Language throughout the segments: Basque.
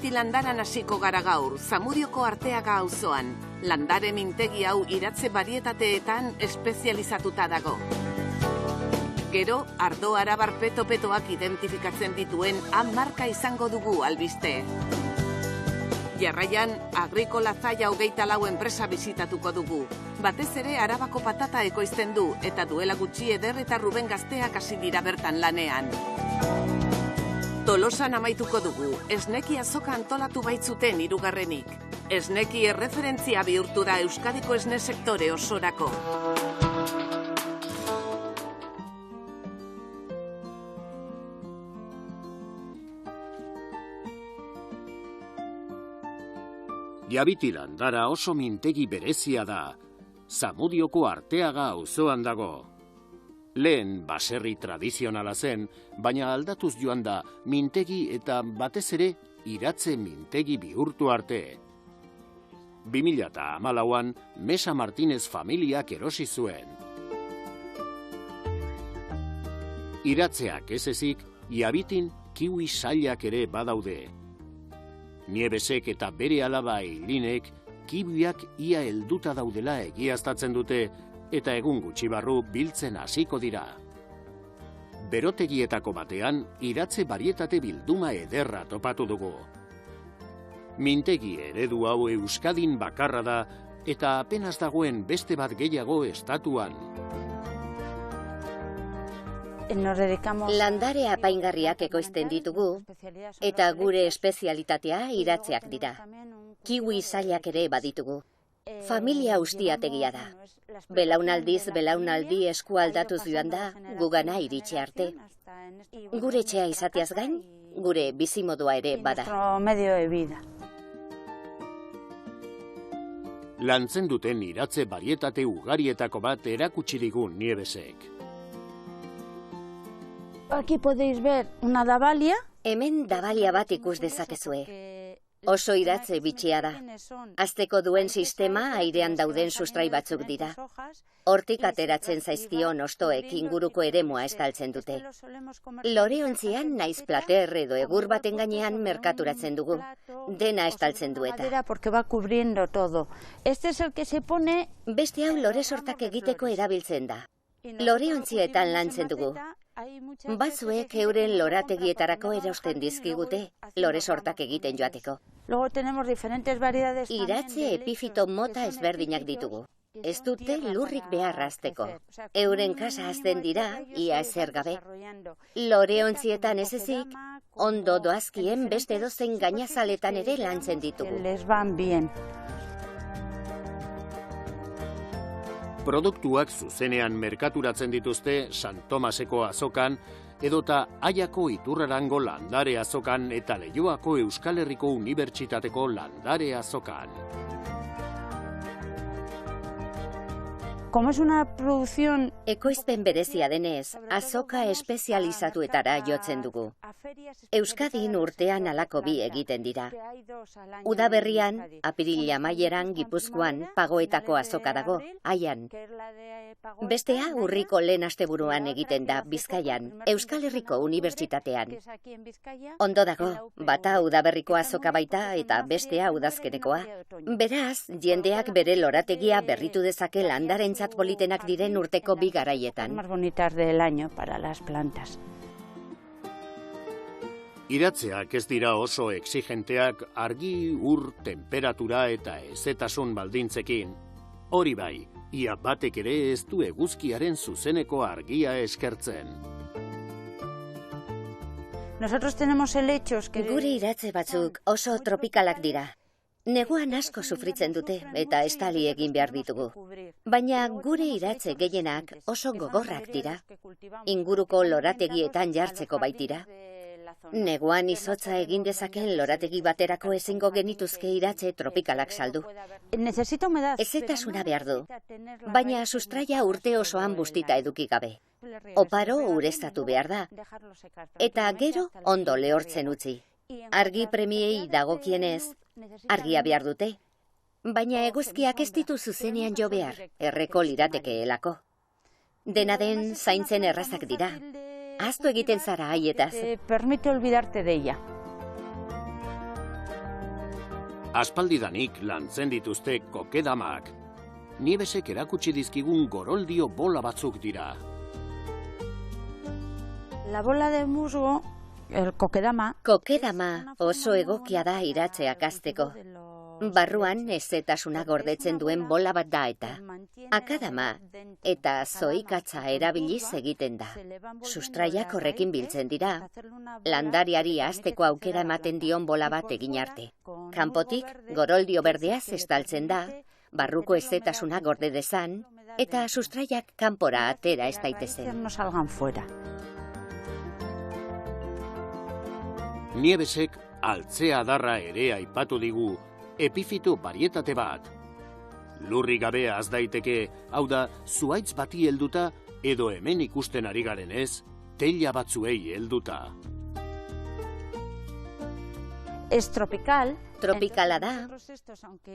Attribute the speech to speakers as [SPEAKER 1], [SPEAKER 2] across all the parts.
[SPEAKER 1] Iabiti landaran hasiko gara gaur, Zamudioko Arteaga auzoan. Landare mintegi hau iratze barietateetan espezializatuta dago. Gero, ardo arabar peto-petoak identifikatzen dituen marka izango dugu albiste. Jarraian, Agrikola Zaia 24 enpresa bizitatuko dugu. Batez ere Arabako patata ekoizten du eta duela gutxi Eder eta Ruben Gazteak hasi dira bertan lanean. Tolosan amaituko dugu, esneki azoka antolatu baitzuten hirugarrenik. Esneki erreferentzia bihurtu da Euskadiko esne sektore osorako.
[SPEAKER 2] Iabiti landara oso mintegi berezia da. Zamudioko Arteaga auzoan dago. Lehen baserri tradizionala zen, baina aldatuz joan da mintegi eta batez ere iratze mintegi bihurtu arte. 2014an Mesa Martinez familiak erosi zuen. Iratzeak ez ezik, Iabitin kiwi sailak ere badaude. Niebesek eta bere alaba Eilinek kiwiak ia helduta daudela egiaztatzen dute eta egun gutxi barru biltzen hasiko dira. Berotegietako batean iratze barietate bilduma ederra topatu dugu. Mintegi eredu hau Euskadin bakarra da eta apenas dagoen beste bat gehiago estatuan.
[SPEAKER 3] Landare apaingarriak ekoizten ditugu eta gure espezialitatea iratzeak dira. Kiwi sailak ere baditugu. Familia ustiategia da. Belaunaldiz belaunaldi eskualdatuz joan da gugana iritsi arte. Gure etxea izateaz gain, gure bizimodua ere bada.
[SPEAKER 2] Lantzen duten iratze barietate ugarietako bat erakutsi digun Niebesek.
[SPEAKER 4] Aquí podéis ver una davalia.
[SPEAKER 3] Hemen davalia bat ikus dezakezue. Oso iratze bitxia da. Azteko duen sistema airean dauden sustrai batzuk dira. Hortik ateratzen zaizkion hostoek inguruko eremua estaltzen dute. Loreontzian naiz plater edo egur baten gainean merkaturatzen dugu. Dena estaltzen du eta.
[SPEAKER 4] Porque va cubriendo todo. Este es el que se pone.
[SPEAKER 3] Beste hau lore sortak egiteko erabiltzen da. Loreontzietan lantzen dugu. Batzuek euren lorategietarako erosten dizkigute, lore sortak egiten joateko. Iratze epifito mota ezberdinak ditugu. Ez dute lurrik behar hazteko. Euren kasa hazten dira, ia ezer gabe. Loreontzietan ez ezik, ondo doazkien beste dozen gainazaletan ere lantzen ditugu.
[SPEAKER 2] Produktuak zuzenean merkaturatzen dituzte San Tomaseko azokan, edota Aiako Iturrarango landare azokan eta Leioako Euskal Herriko Unibertsitateko landare azokan.
[SPEAKER 4] Como es una producción...
[SPEAKER 3] Ekoizpen berezia denez, azoka espezializatuetara jotzen dugu. Euskadin urtean halako bi egiten dira. Udaberrian, apirila amaieran Gipuzkoan Pagoetako azoka dago, Aian. Bestea urriko lehen asteburuan egiten da Bizkaian, Euskal Herriko Unibertsitatean. Ondo dago, bata udaberriko azoka baita eta bestea udazkenekoa. Beraz, jendeak bere lorategia berritu dezake landarentzat politenak diren urteko bi garaietan.
[SPEAKER 4] Más bonitas del año para las plantas.
[SPEAKER 2] Iratzeak ez dira oso exigenteak argi, ur, temperatura eta hezetasun baldintzekin. Hori bai, ia batek ere ez du eguzkiaren zuzeneko argia eskertzen.
[SPEAKER 4] Nosotros tenemos helechos que...
[SPEAKER 3] Gure iratze batzuk oso tropikalak dira. Neguan asko sufritzen dute eta estali egin behar ditugu. Baina gure iratze gehienak oso gogorrak dira. Inguruko lorategietan jartzeko baitira. Neguan izotza egin dezaken lorategi baterako ezingo genituzke iratze tropikalak saldu. Hezetasuna behar du, baina sustraia urte osoan bustita eduki gabe. Oparo ureztatu behar da, eta gero ondo lehortzen utzi. Argi premiei dagokienez, argia behar dute, baina eguzkiak ez ditu zuzenean jo behar, erreko liratekeelako. Dena den zaintzen errazak dira. Ahaztu egiten zara haietaz.
[SPEAKER 4] Permite olvidarte de ella.
[SPEAKER 2] Aspaldidanik lantzen dituzte kokedamak. Niebesek erakutsi dizkigun goroldio bola batzuk dira.
[SPEAKER 4] La bola de musgo, el kokedama...
[SPEAKER 3] Kokedama oso egokia da iratzeak hasteko. Barruan ezetasuna gordetzen duen bola bat da eta. Akadama eta zoikatza erabiliz egiten da. Sustraiak horrekin biltzen dira. Landariari hasteko aukera ematen dion bola bat egin arte. Kanpotik goroldio berdeaz estaltzen da, barruko ezetasuna gorde dezan, eta sustraiak kanpora atera ez daitezen.
[SPEAKER 4] No salgan fuera.
[SPEAKER 2] Niebesek altzea adarra ere aipatu digu, epifito barietate bat. Lurri gabe az daiteke, hau da, zuhaitz bati helduta, edo hemen ikusten ari garenez, teila batzuei helduta.
[SPEAKER 4] Es tropical.
[SPEAKER 3] Tropikala da,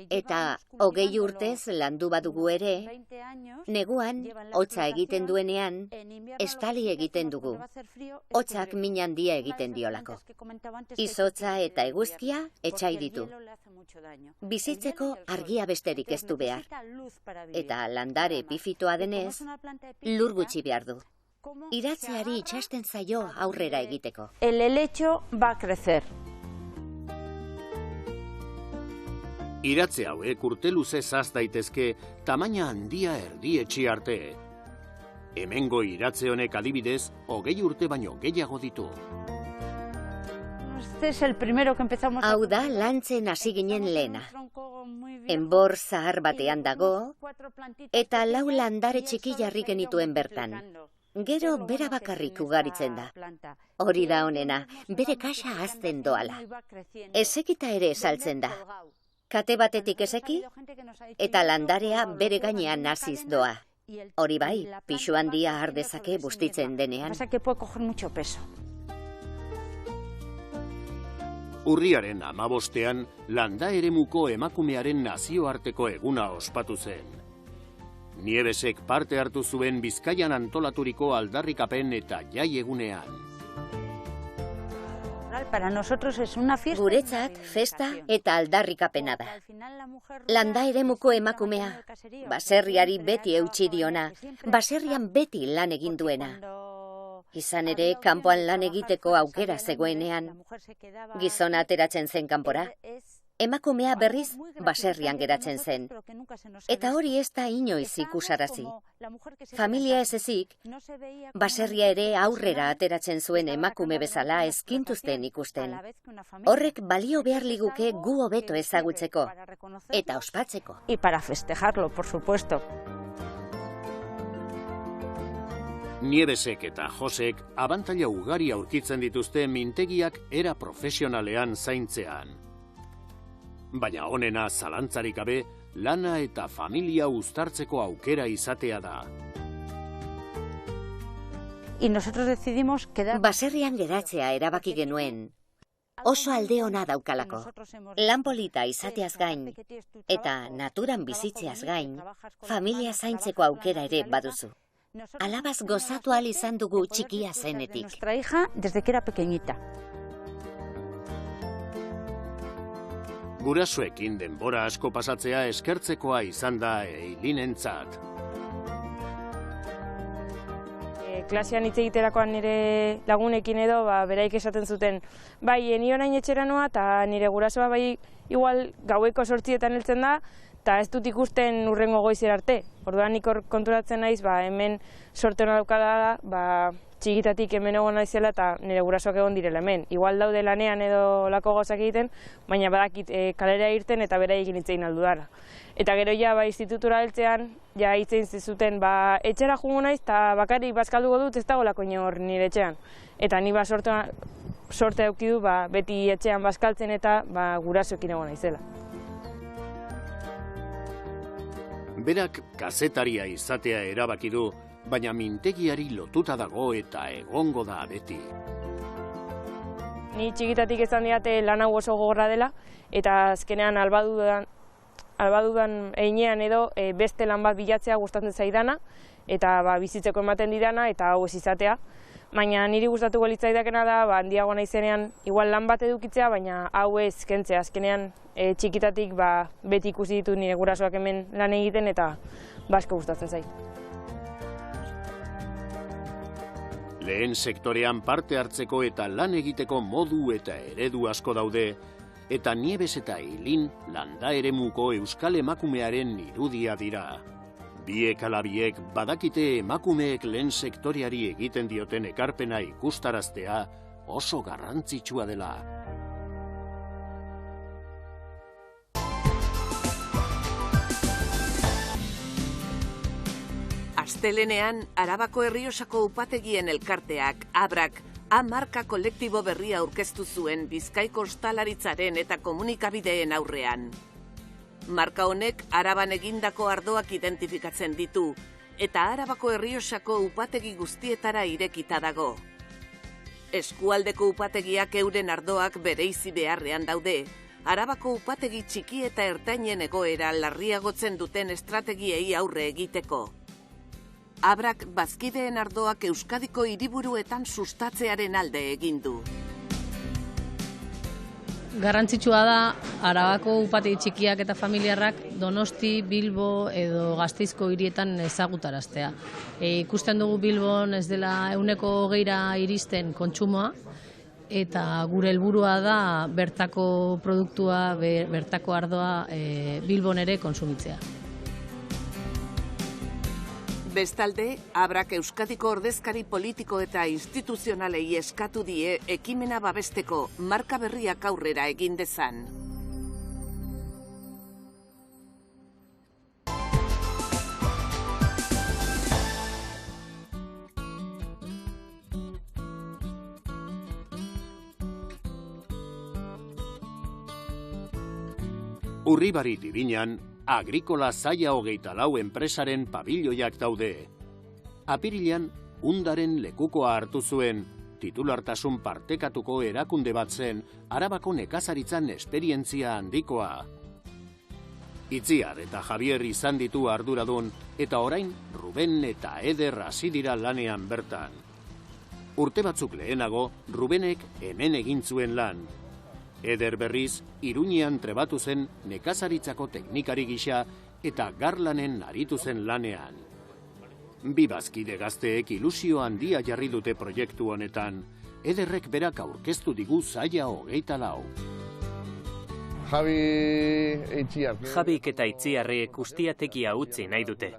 [SPEAKER 3] eta 20 urtez landu badugu ere, neguan, hotza egiten duenean, estali egiten dugu. Hotzak min handia egiten diolako. Izotza eta eguzkia etxai ditu. Bizitzeko argia besterik ez du behar. Eta landare epifitoa denez, lur gutxi behar du. Iratzeari itxasten zaio aurrera egiteko.
[SPEAKER 4] El helecho va a crecer.
[SPEAKER 2] Iratze hauek urte luzez haz daitezke tamaina handia erdietxi arte. Hemengo iratze honek adibidez, 20 urte baino gehiago ditu.
[SPEAKER 3] Hau da lantzen hasi ginen lehena. Enbor zahar batean dago, eta 4 landare txiki jarri genituen bertan. Gero bera bakarrik ugaritzen da. Hori da honena, bere kaxa hazten doala. Ezekita ere saltzen da. Kate batetik eseki, eta landarea bere gainean naziz doa. Hori bai, pixu handia har dezake bustitzen denean.
[SPEAKER 2] Urriaren 15ean, landa eremuko emakumearen nazioarteko eguna ospatu zen. Niebesek parte hartu zuen Bizkaian antolaturiko aldarrikapen eta jai egunean.
[SPEAKER 3] Guretzat, festa eta aldarrikapena da. Landa eremuko emakumea, baserriari beti eutsi diona, baserrian beti lan egin duena. Izan ere, kanpoan lan egiteko aukera zegoenean, gizona ateratzen zen kanpora. Emakumea berriz baserrian geratzen zen. Eta hori ez da inoiz ikusarazi. Familia ez ezik, baserria ere aurrera ateratzen zuen emakume bezala ezkintuzten ikusten. Horrek balio behar liguke gu hobeto ezagutzeko eta ospatzeko.
[SPEAKER 4] Y para festejarlo, por supuesto.
[SPEAKER 2] Niebesek eta Josek abantaila ugari aurkitzen dituzte mintegiak era profesionalean zaintzean. Baina honena zalantzarik gabe, lana eta familia uztartzeko aukera izatea da.
[SPEAKER 3] Baserrian geratzea erabaki genuen. Oso alde ona daukalako. Lan polita izateaz gain, eta naturan bizitzeaz gain, familia zaintzeko aukera ere baduzu. Alabaz gozatu ahal izan dugu txikia zenetik.
[SPEAKER 4] Nuestra hija desde que era pequeñita.
[SPEAKER 2] Gurasoekin denbora asko pasatzea eskertzekoa izan da Eilinentzat.
[SPEAKER 5] Klasean hitz egiterakoan nire lagunekin edo, beraik esaten zuten, bai, ni orain etxera noa, eta nire gurasoa bai igual gaueko 8etan heltzen da, eta ez dut ikusten urrengo goizera arte. Orduan nik konturatzen naiz, hemen sorte hona daukala da, txikitatik hemen egon naizela eta nire gurasoak egon direla hemen. Igual daude lanean edo lako gauzak egiten, baina badakit kalera irten eta beraiekin hitz egin aldu dara. Eta gero ja institutura heltzean, ja hitz egin zizuten, etxera jungo naiz eta bakarrik bazkalduko dut ez dagoelako inor nire etxean. Eta ni sorte eduki du beti etxean bazkaltzen eta gurasoekin egon naizela.
[SPEAKER 2] Berak kazetaria izatea erabaki du, baina mintegiari lotuta dago eta egongo da beti.
[SPEAKER 5] Ni txikitatik esan diate lan hau oso gogorra dela, eta azkenean albadudan einean edo beste lan bat bilatzea gustatzen zaidana, eta bizitzeko ematen didana, eta hau ez izatea. Baina niri gustatuko litzaidakena da, handiago naizenean, igual lan bat edukitzea, baina hau ez kentzea. Azkenean, txikitatik beti ikusi ditut nire gurasoak hemen lan egiten eta asko gustatzen zait.
[SPEAKER 2] Lehen sektorean parte hartzeko eta lan egiteko modu eta eredu asko daude, eta Nieves eta Eilin landa eremuko euskal emakumearen irudia dira. Biek ala biek badakite emakumeek lehen sektoreari egiten dioten ekarpena ikustaraztea oso garrantzitsua dela.
[SPEAKER 1] Astelenean, Arabako Errioxako upategien elkarteak, Abrak, A-marka kolektibo berria aurkeztu zuen Bizkaiko ostalaritzaren eta komunikabideen aurrean. Marka honek Araban egindako ardoak identifikatzen ditu, eta Arabako Errioxako upategi guztietara irekita dago. Eskualdeko upategiak euren ardoak bereizi beharrean daude, Arabako upategi txiki eta ertainen egoera larriagotzen duten estrategiei aurre egiteko. Abrak bazkideen ardoak Euskadiko hiriburuetan sustatzearen alde egin du.
[SPEAKER 6] Garrantzitsua da Arabako upategi txikiak eta familiarrak Donosti, Bilbo edo Gasteizko hirietan ezagutaraztea. Ikusten dugu Bilbon ez dela 20% iristen kontsumoa, eta gure helburua da bertako produktua, bertako ardoa Bilbon ere kontsumitzea.
[SPEAKER 1] Bestalde, Abrak Euskadiko ordezkari politiko eta instituzionalei eskatu die ekimena babesteko marka berriak aurrera egin dezan.
[SPEAKER 2] Urribari Dibinan, Agrikola Zaia 24 enpresaren pabilloiak daude. Apirilean, Undaren lekukoa hartu zuen, titulartasun partekatuko erakunde bat zen, Arabako nekazaritzan esperientzia handikoa. Itziar eta Javier izan ditu arduradun, eta orain Ruben eta Eder hasi dira lanean bertan. Urte batzuk lehenago, Rubenek hemen egin zuen lan. Eder berriz, Iruñean trebatu zen nekazaritzako teknikari gisa eta garlanen aritu zen lanean. Bi bazkide gazteek ilusio handia jarri dute proiektu honetan. Ederrek berak aurkeztu digu Zaia 24.
[SPEAKER 7] Jabik eta Itziarrek ustiategia utzi nahi dute.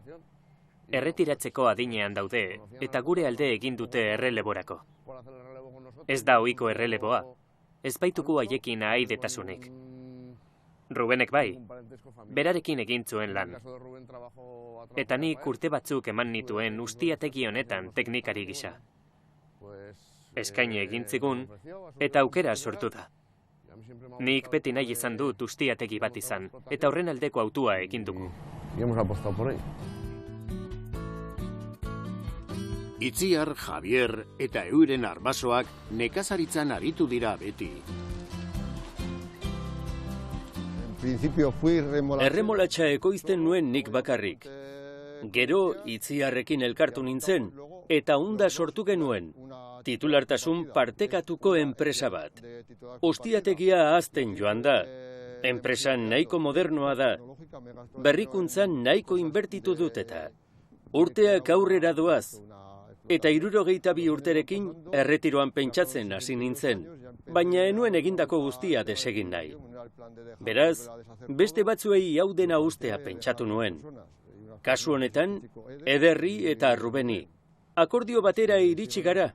[SPEAKER 7] Erretiratzeko adinean daude eta gure alde egin dute erreleborako. Ez da ohiko erreleboa. Ez baituko haiekin ahaidetasunik. Rubenek bai, berarekin egin zuen lan. Eta nik urte batzuk eman nituen ustiategi honetan teknikari gisa. Eskaini egin zigun, eta aukera sortu da. Nik beti nahi izan dut ustiategi bat izan, eta horren aldeko autua egin dugu.
[SPEAKER 2] Itziar, Javier eta euren arbasoak nekazaritzan aritu dira beti.
[SPEAKER 8] Erremolatxa ekoizten nuen nik bakarrik. Gero Itziarrekin elkartu nintzen, eta Unda sortu genuen, titulartasun partekatuko enpresa bat. Ustiategia ahazten joan da. Enpresan nahiko modernoa da. Berrikuntzan nahiko inbertitu dut eta. Urteak aurrera doaz. Eta 62 urterekin erretiroan pentsatzen hasi nintzen, baina enuen egindako guztia desegin nahi. Beraz, beste batzuei hau dena ustea pentsatu nuen. Kasu honetan, Ederri eta Rubeni. Akordio batera iritsi gara.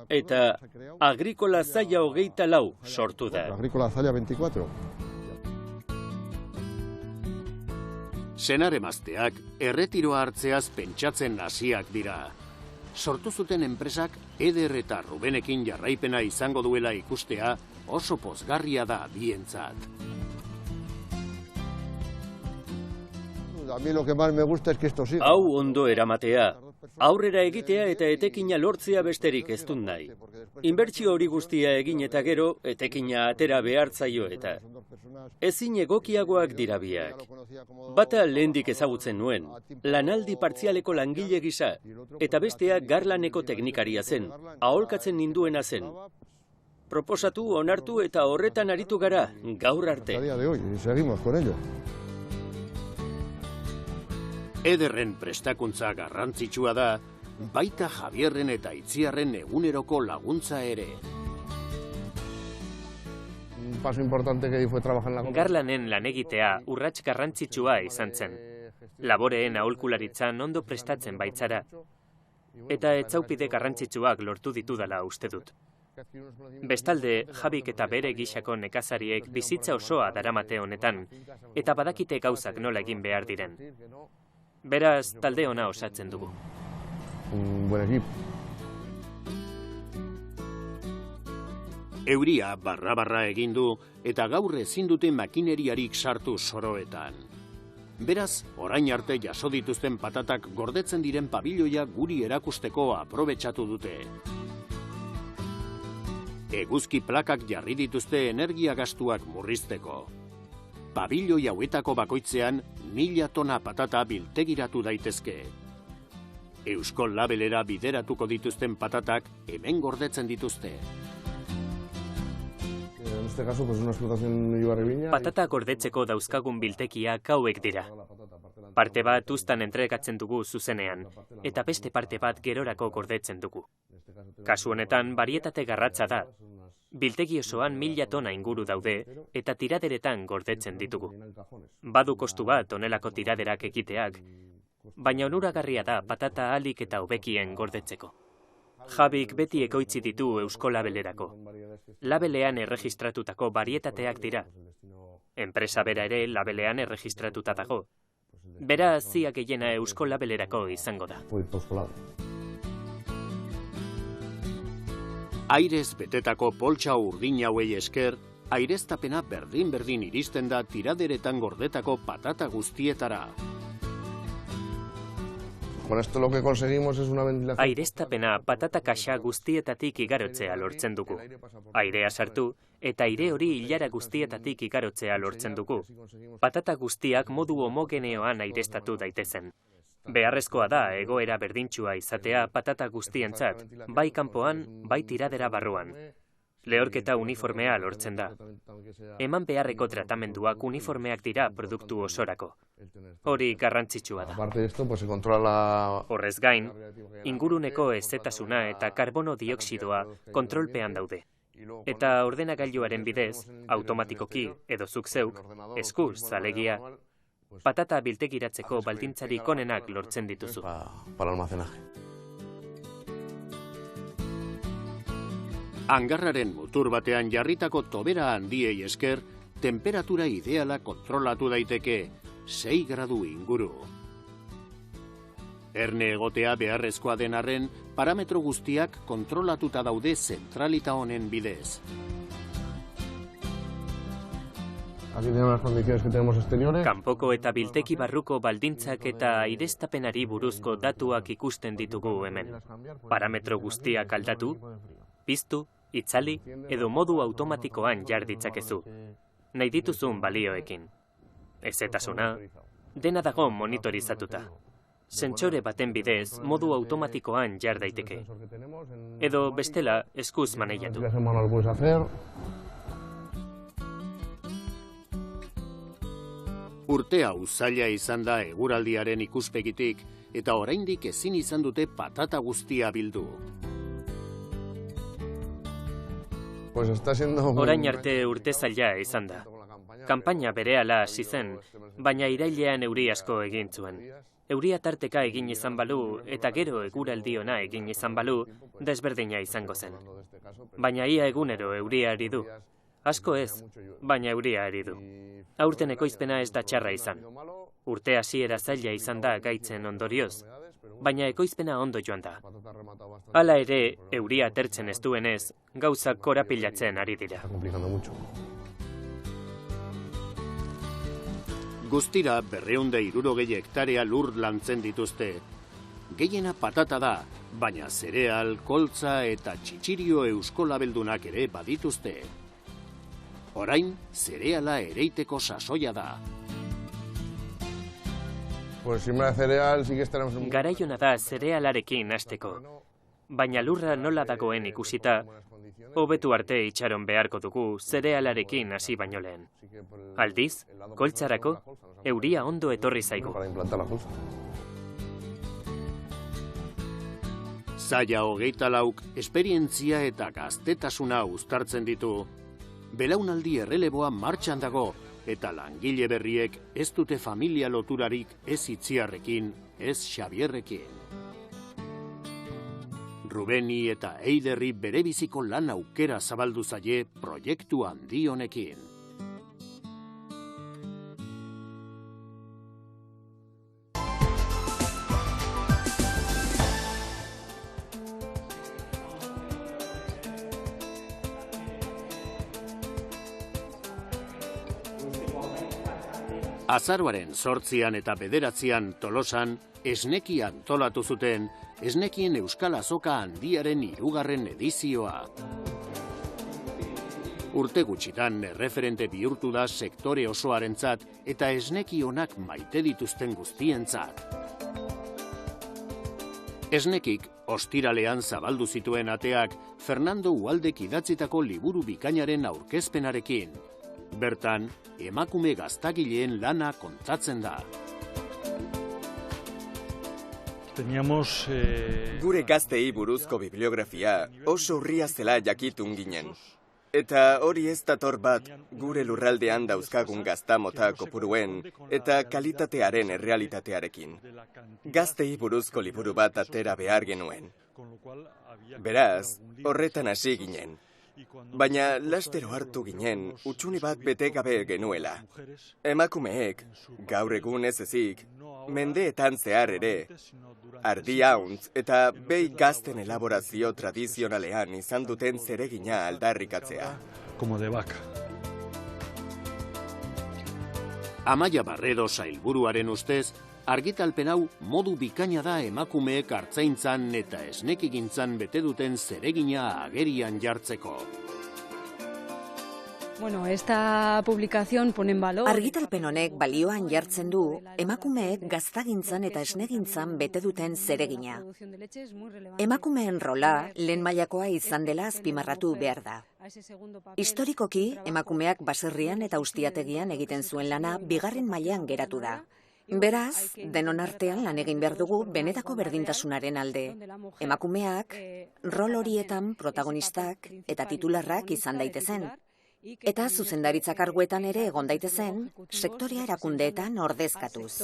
[SPEAKER 8] Eta Agrikola Zaia 24 sortu da.
[SPEAKER 9] Agrikola Zaia 24.
[SPEAKER 2] Senar-emazteak erretiroa hartzeaz pentsatzen hasiak dira. Sortu zuten enpresak Eder eta Rubenekin jarraipena izango duela ikustea oso pozgarria da bientzat.
[SPEAKER 8] Hau ondo eramatea, Aurrera egitea eta etekina lortzea besterik ez dut nahi. Inbertsio hori guztia egin eta gero, etekina atera behartzaio eta. Ezin egokiagoak dira biak. Bata lehendik ezagutzen nuen, lanaldi partzialeko langile gisa, eta bestea garlaneko teknikaria zen, aholkatzen ninduena zen. Proposatu, onartu eta horretan aritu gara, gaur arte.
[SPEAKER 2] Ederren prestakuntza garrantzitsua da, baita Javierren eta Itziarren eguneroko laguntza ere.
[SPEAKER 7] Garlanen lan egitea urrats garrantzitsua izan zen. Laboreen aholkularitzan ondo prestatzen baitzara, eta etzaupide garrantzitsuak lortu ditudala uste dut. Bestalde, Jabik eta bere gisako nekazariek bizitza osoa daramate honetan, eta badakite gauzak nola egin behar diren. Beraz, talde ona osatzen dugu.
[SPEAKER 2] Euria barra-barra egin du eta gaur ezin dute makineriarik sartu soroetan. Beraz, orain arte jaso dituzten patatak gordetzen diren pabiloia guri erakusteko aprobetxatu dute. Eguzki plakak jarri dituzte energia gastuak murrizteko. Pabiloi hauetako bakoitzean 1000 tona patata biltegiratu daitezke. Eusko labelera bideratuko dituzten patatak hemen gordetzen dituzte.
[SPEAKER 7] Patata gordetzeko dauzkagun biltekiak hauek dira. Parte bat uztan entregatzen dugu zuzenean, eta beste parte bat gerorako gordetzen dugu. Kasu honetan, barietate garratza da. Biltegi osoan 1000 tona inguru daude, eta tiraderetan gordetzen ditugu. Badu kostu bat onelako tiraderak egiteak, baina onuragarria da patata ahalik eta hobekien gordetzeko. Jabik beti ekoitzi ditu Eusko Labelerako. Labelean erregistratutako barietateak dira. Enpresa bera ere labelean erregistratuta dago. Beraz, zia gehiena Eusko Labelerako izango da.
[SPEAKER 2] Airez betetako poltsa urdin hauei esker, aireztapena berdin-berdin iristen da tiraderetan gordetako patata guztietara.
[SPEAKER 7] Aireztapena patata kaxa guztietatik igarotzea lortzen dugu. Airea sartu eta aire hori ilara guztietatik igarotzea lortzen dugu. Patata guztiak modu homogeneoan aireztatu daitezen. Beharrezkoa da egoera berdintsua izatea patata guztientzat, bai kanpoan, bai tiradera barruan. Lehorketa uniformea lortzen da. Eman beharreko tratamenduak uniformeak dira produktu osorako. Hori garrantzitsua da. Horrez gain, inguruneko hezetasuna eta karbono dioxidoa kontrolpean daude. Eta ordenagailuaren bidez, automatikoki edo zuk zeuk, eskuz alegia, patata biltegiratzeko baldintzarik onenak lortzen dituzu.
[SPEAKER 2] Hangarraren mutur batean jarritako tobera handiei esker, temperatura ideala kontrolatu daiteke 6 gradu inguru. Erne egotea beharrezkoa den arren, parametro guztiak kontrolatuta daude zentralita honen bidez.
[SPEAKER 7] Kanpoko eta bilteki barruko baldintzak eta aireztapenari buruzko datuak ikusten ditugu hemen. Parametro guztiak aldatu, piztu, itzali edo modu automatikoan jar ditzakezu. Nahi dituzun balioekin. Hezetasuna, dena dago monitorizatuta. Sentsore baten bidez modu automatikoan jar daiteke. Edo bestela eskuz maneiatu.
[SPEAKER 2] Urte hau zaila izan da eguraldiaren ikuspegitik eta oraindik ezin izan dute patata guztia bildu.
[SPEAKER 7] Orain arte urte zaila izan da. Kanpaina berehala hasi zen, baina irailean euri asko egin zuen. Euria tarteka egin izan balu eta gero eguraldi ona egin izan balu, desberdina izango zen. Baina ia egunero euria ari du. Asko ez, baina euria ari du. Aurten ekoizpena ez da txarra izan. Urte hasiera zaila izan da gaitzen ondorioz, baina ekoizpena ondo joan da. Hala ere, euria atertzen ez duenez, gauzak korapilatzen ari dira.
[SPEAKER 2] Guztira 260 hektarea lur lantzen dituzte. gehiena patata da, baina zereal, koltza eta txitxirio euskolabeldunak ere badituzte. Orain, zereala ereiteko sasoia da.
[SPEAKER 7] Garaiona da zerealarekin hasteko, baina lurra nola dagoen ikusita, hobetu arte itxaron beharko dugu zerealarekin hasi baino lehen. Aldiz, koltzarako, euria ondo etorri zaigu.
[SPEAKER 2] Zaila 24 esperientzia eta gaztetasuna uztartzen ditu. Belaunaldi erreleboa martxan dago, eta langile berriek ez dute familia loturarik ez Itziarrekin, ez Xabierrekin. Rubeni eta Eiderri berebiziko lan aukera zabaldu zaie proiektu handi honekin. Azaroaren 8 eta 9 Tolosan, esneki antolatu zuten, esnekien Euskal Azoka handiaren 3. edizioa. Urte gutxitan erreferente bihurtu da sektore osoarentzat eta esneki onak maite dituzten guztientzat. Esnekik ostiralean zabaldu zituen ateak Fernando Ualdek idatzitako liburu bikainaren aurkezpenarekin. Bertan, emakume gaztagileen lana kontatzen da.
[SPEAKER 9] Gure gaztei buruzko bibliografia oso urria zela jakitun ginen. Eta hori ez dator bat gure lurraldean dauzkagun gazta mota kopuruen eta kalitatearen errealitatearekin. Gaztei buruzko liburu bat atera behar genuen. Beraz, horretan hasi ginen. Baina lastero hartu ginen, utxuni bat bete gabe genuela. Emakumeek, gaur egun ez ezik, mendeetan zehar ere, ardi hauntz eta behi gazten elaborazio tradizionalean izan duten zeregina aldarrikatzea.
[SPEAKER 2] Amaia Barredo sailburuaren ustez, argitalpen hau modu bikaina da emakumeek artzaintzan eta esnekigintzan bete duten zeregina agerian jartzeko.
[SPEAKER 10] Esta publicación pone en valor.
[SPEAKER 11] Argitalpen honek balioan jartzen du emakumeek gaztagintzan eta esnegintzan bete duten zeregina. Emakumeen rola lehen mailakoa izan dela azpimarratu behar da. Historikoki, emakumeak baserrian eta ustiategian egiten zuen lana bigarren mailan geratu da. Beraz, denon artean lan egin behar dugu benetako berdintasunaren alde. Emakumeak, rol horietan protagonistak eta titularrak izan daitezen. Eta zuzendaritza karguetan ere egon daitezen, sektorea erakundeetan ordezkatuz.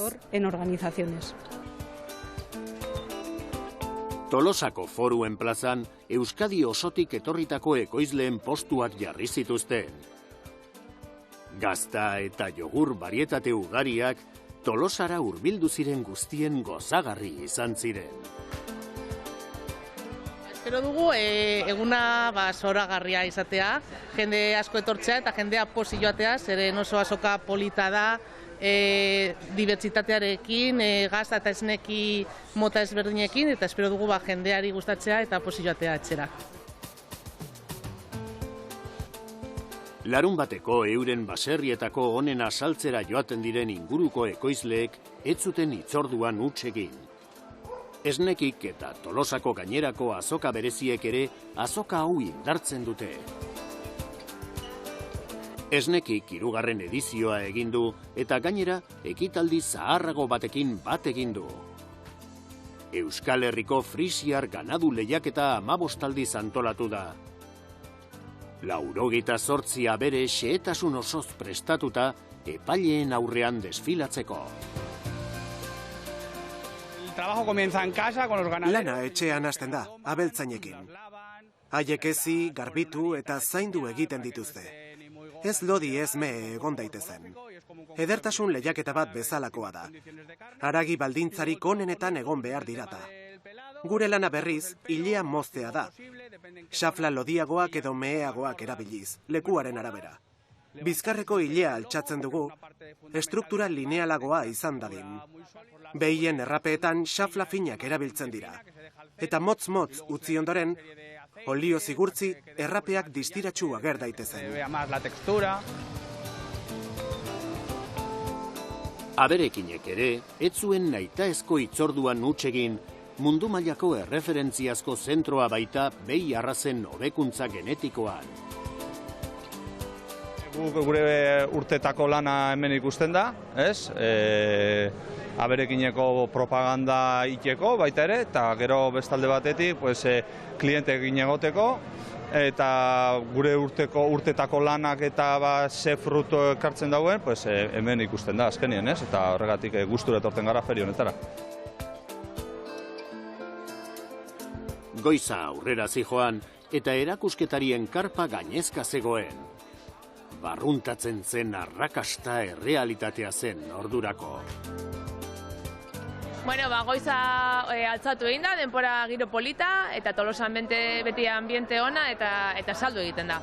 [SPEAKER 2] Tolosako foruen plazan, Euskadi osotik etorritako ekoizleen postuak jarri zituzten. Gazta eta jogur barietate ugariak Tolosara hurbildu ziren guztien gozagarri izan ziren.
[SPEAKER 12] Espero dugu eguna zoragarria izatea, jende asko etortzea eta jendea pozik joatea, zeren oso azoka polita da, dibertsitatearekin, gazta eta esneki mota ezberdinekin, eta espero dugu jendeari gustatzea eta pozik joatea etxera.
[SPEAKER 2] Larunbateko euren baserrietako onena saltzera joaten diren inguruko ekoizleek ez zuten hitzorduan huts egin. Esnekik eta Tolosako gainerako azoka bereziek ere azoka hau indartzen dute. Esnekik 3. edizioa egin du eta gainera ekitaldi zaharrago batekin bat egin du. Euskal Herriko frisiar ganadu lehiaketa 15 aldiz antolatu da. 98 abere xehetasun osoz prestatuta epaileen aurrean desfilatzeko.
[SPEAKER 13] Lana etxean hasten da, abeltzainekin. Haiek ezi, garbitu eta zaindu egiten dituzte. Ez lodi ez me egon daitezen. Edertasun lehiaketa bat bezalakoa da. Haragi baldintzarik onenetan egon behar dirata. Gure lana berriz, ilea moztea da. Xafla lodiagoak edo meheagoak erabiliz, lekuaren arabera. bizkarreko ilea altxatzen dugu, estruktura linealagoa izan dadin. Behien errapeetan xafla finak erabiltzen dira. Eta motz-motz utzi ondoren, olio zigurtzi errapeak distiratsu ager daitezen.
[SPEAKER 2] Aberekinek ere, ez zuen nahitaezko hitzorduan huts egin, mundu mailako erreferentziazko zentroa baita behi arrazen hobekuntza genetikoan.
[SPEAKER 14] Gure urtetako lana hemen ikusten da, ez? Aberekineko propaganda iteko baita ere, eta gero bestalde batetik klientekin egoteko, eta gure urtetako lanak eta ze fruto ekartzen dauen, hemen ikusten da azkenien, ez? Eta horregatik gustura etortzen gara feria honetara.
[SPEAKER 2] Goiza aurrera zijoan eta erakusketarien karpa gainezka zegoen. Barruntatzen zen arrakasta errealitatea zen ordurako.
[SPEAKER 5] Goiza altzatu egin da, denpora giro polita, eta Tolosan beti ambiente ona eta saldu egiten da.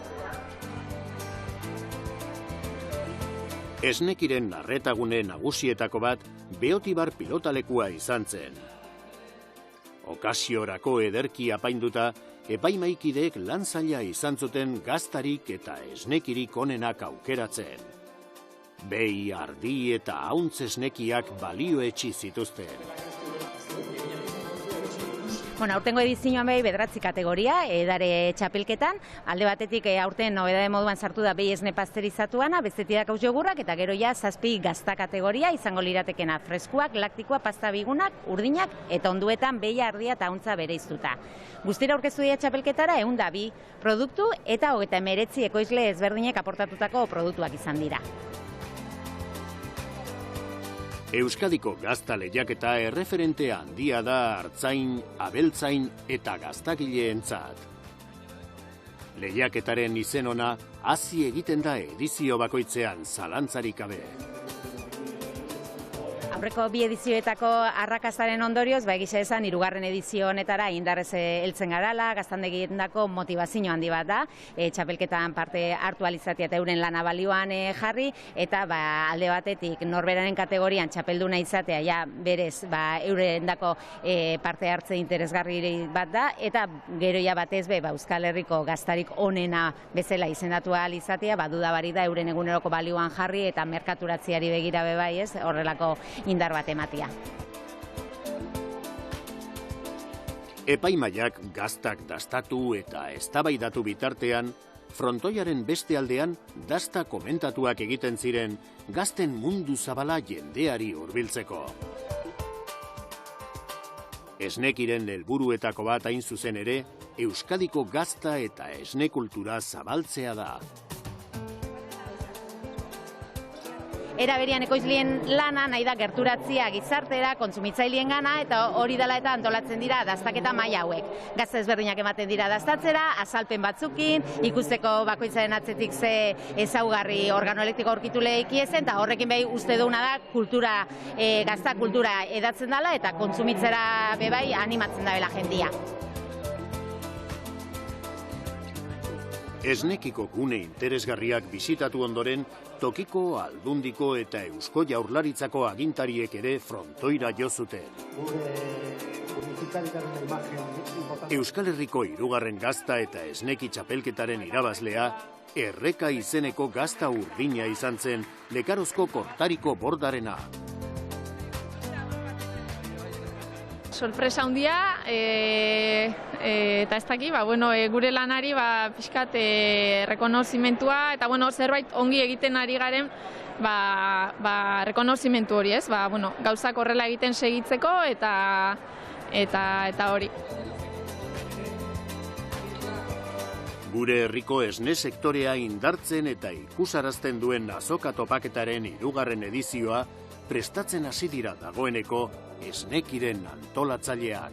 [SPEAKER 2] Esnekiren arretagune nagusietako bat Beotibar pilotalekua izan zen. Okasiorako ederki apainduta, epaimaikideek lan zaila izan zuten gaztarik eta esnekirik onenak aukeratzen. Behi, ardi eta hauntz esnekiak balioetsi zituzten.
[SPEAKER 15] Aurtengo edizioan behi 9 kategoria, edare txapelketan. Alde batetik aurten nobedade moduan sartu da behi esne pasterizatuana, bestetik dakauz jogurrak, eta gero 7 gazta kategoria, izango liratekena freskuak, laktikoa, pasta bigunak, urdinak, eta onduetan behi, ardia eta hauntza bereiztuta. Guztira aurkeztu dira txapelketara 102 produktu eta 39 ekoizle ezberdinek aportatutako produktuak izan dira.
[SPEAKER 2] Euskadiko gazta lehiaketa erreferente handia da artzain, abeltzain eta gaztagileentzat. Lehiaketaren izen ona hazi egiten da edizio bakoitzean zalantzarik gabe.
[SPEAKER 15] Aurreko 2 edizioetako arrakastaren ondorioz, egisa esan, 3. edizio honetara indarrez heltzen garala, gaztandegietako motivazio handi bat da, txapelketan parte hartu alizatea eta euren lana balioan jarri, eta alde batetik norberaren kategorian txapelduna izatea, berez, eurendako parte hartze interesgarri bat da, eta gero batez Euskal Herriko gaztarik onena bezala izendatu alizatea, dudabari da euren eguneroko balioan jarri eta merkaturatziari begira bebai, ez, horrelako indar bat ematia.
[SPEAKER 2] Epaimaiak gaztak dastatu eta eztabaidatu bitartean, frontoiaren beste aldean dasta komentatuak egiten ziren gazten mundu zabala jendeari hurbiltzeko. Esnekiren helburuetako bat hain zuzen ere, Euskadiko gazta eta esne kultura zabaltzea da.
[SPEAKER 15] Era berean ekoizlien lana nahi da gerturatzia gizartera, kontsumitzaileen gana, eta hori dela eta antolatzen dira dastaketa maila hauek. Gazte ezberdinak ematen dira dastatzera, azalpen batzukin, ikusteko bakoitzaren atzetik ze ezaugarri organoelektiko aurkitu lehiki ezen, eta horrekin behi uste duguna da kultura, gazta kultura edatzen dela, eta kontsumitzera bebai animatzen dabela jendia.
[SPEAKER 2] Esnekiko gune interesgarriak bisitatu ondoren, tokiko, aldundiko eta Eusko Jaurlaritzako agintariek ere frontoira jo zuten. Euskal Herriko 3. gazta eta esneki txapelketaren irabazlea, Erreka izeneko gazta urdina izan zen Lekarozko kortariko bordarena.
[SPEAKER 5] Sorpresa handia, eta ez daki, gure lanari pixkat rekonozimentua, eta zerbait ongi egiten ari garen rekonozimentu hori, ez? Gauzak horrela egiten segitzeko eta hori.
[SPEAKER 2] Gure herriko esne sektorea indartzen eta ikusarazten duen azoka topaketaren 3. edizioa prestatzen hasi dira dagoeneko esnekiren antolatzaileak.